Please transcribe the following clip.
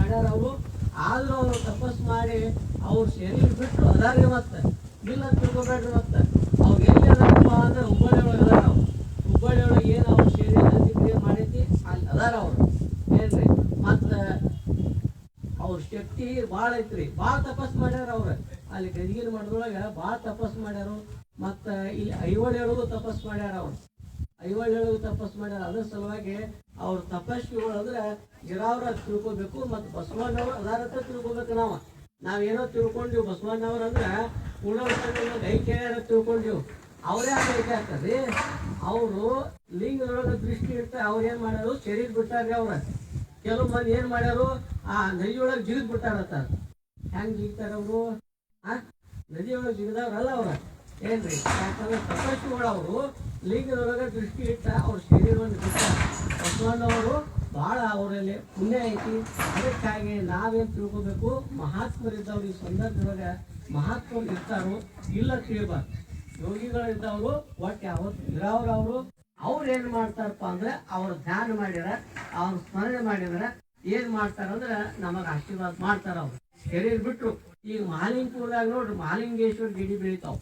ಮಾಡ್ಯಾರ ಅವರು. ಆದ್ರೂ ಅವರು ತಪಸ್ ಮಾಡಿ ಅವ್ರ ಶರೀರ ಬಿಟ್ಟು ಅದಾರ್ರಿ. ಮತ್ತೆ ಇಲ್ಲ ತಿಳ್ಕೊಬೇಡ್ರಿ. ಮತ್ತೆ ಅವ್ರು ಎಲ್ಲಿ ಅದಾರಪ್ಪ ಅಂದ್ರೆ ಹುಬ್ಬಳ್ಳಿ ಒಳಗೆ ಅದಾರ. ಅವ್ರು ಹುಬ್ಬಳ್ಳಿ ಒಳಗೆ ಏನು ಅವ್ರ ಶರೀರ ಅಂತ್ಯಕ್ರಿಯೆ ಮಾಡೈತಿ ಅಲ್ಲಿ ಅದಾರ ಅವ್ರು ಏನ್ರಿ. ಮತ್ತು ಅವ್ರ ಶಕ್ತಿ ಭಾಳ ಐತ್ರಿ. ಭಾಳ ತಪಸ್ ಮಾಡ್ಯಾರ ಅವ್ರು. ಅಲ್ಲಿ ಗದಗಿನ ಮಠದೊಳಗೆ ಭಾಳ ತಪಸ್ ಮಾಡ್ಯಾರು. ಮತ್ತು ಇಲ್ಲಿ ಐಹೊಳೆ ಒಳಗೂ ತಪಸ್ ಮಾಡ್ಯಾರ ಅವ್ರು. ಐಹೊಳೆ ಒಳಗೂ ತಪಸ್ ಮಾಡ್ಯಾರ. ಅದ್ರ ಸಲುವಾಗಿ ಅವ್ರ ತಪಸ್ವಿಗಳು ಅಂದ್ರೆ ಗಿರಾವ್ರ ತಿಳ್ಕೊಬೇಕು. ಮತ್ತು ಬಸವಣ್ಣವ್ರು ಅದಾರತ್ತ ತಿಳ್ಕೊಬೇಕು. ನಾವೇನೋ ತಿಳ್ಕೊಂಡಿವ್ ಬಸವಣ್ಣವ್ರು ಅಂದ್ರೆ ಐಕ್ಯ ತಿಳ್ಕೊಂಡಿವ್. ಅವರೇ ಐಕ್ಯ ಆಗ್ತದೆ. ಅವರು ಲಿಂಗದೊಳಗೆ ದೃಷ್ಟಿ ಇರ್ತಾರೆ. ಅವ್ರು ಏನು ಮಾಡ್ಯಾರು, ಶರೀರ ಬಿಟ್ಟಾರ್ರಿ. ಅವ್ರ ಕೆಲವು ಮಂದಿ ಏನು ಮಾಡ್ಯಾರು, ಆ ನದಿಯೊಳಗೆ ಜಿಗಿದ್ ಬಿಟ್ಟಾರತ್ತ. ಹೆಂಗೆ ಜಿಗ್ತಾರ ಅವರು? ನದಿಯೊಳಗೆ ಜಿಗಿದವ್ರಲ್ಲ ಅವ್ರ ಏನ್ರಿ. ಯಾಕಂದ್ರೆ ತಪಸ್ವಿಗಳು ಅವರು ಲಿಂಗದೊಳಗೆ ದೃಷ್ಟಿ ಇಟ್ಟ ಅವ್ರ ಶರೀರವನ್ನು ಬಿಟ್ಟಾರ. ಬಸವಣ್ಣವರು ಭಾಳ ಅವರಲ್ಲಿ ಪುಣ್ಯ ಐತಿ. ಅದಕ್ಕಾಗಿ ನಾವೇನು ತಿಳ್ಕೊಬೇಕು, ಮಹಾತ್ಮರಿದ್ದವ್ರು ಈ ಸಂದರ್ಭದೊಳಗೆ ಮಹಾತ್ಮರು ಇರ್ತಾರೋ ಇಲ್ಲ ತಿಳಿಬಾರ್ದು. ಯೋಗಿಗಳಿದ್ದವರು ಒಟ್ಟು ಯಾವತ್ತು ಇರೋರು ಅವ್ರು ಏನು ಮಾಡ್ತಾರಪ್ಪ ಅಂದ್ರೆ ಅವ್ರು ಧ್ಯಾನ ಮಾಡಿದಾರೆ, ಅವ್ರು ಸ್ಮರಣೆ ಮಾಡಿದಾರೆ. ಏನು ಮಾಡ್ತಾರಂದ್ರೆ ನಮಗೆ ಆಶೀರ್ವಾದ ಮಾಡ್ತಾರ. ಅವ್ರು ಶರೀರ ಬಿಟ್ಟರು. ಈಗ ಮಹಾಲಿಂಗಪುರದಾಗ ನೋಡ್ರಿ, ಮಹಾಲಿಂಗೇಶ್ವರ ಗಿಡಿ ಬೆಳಿತಾವ.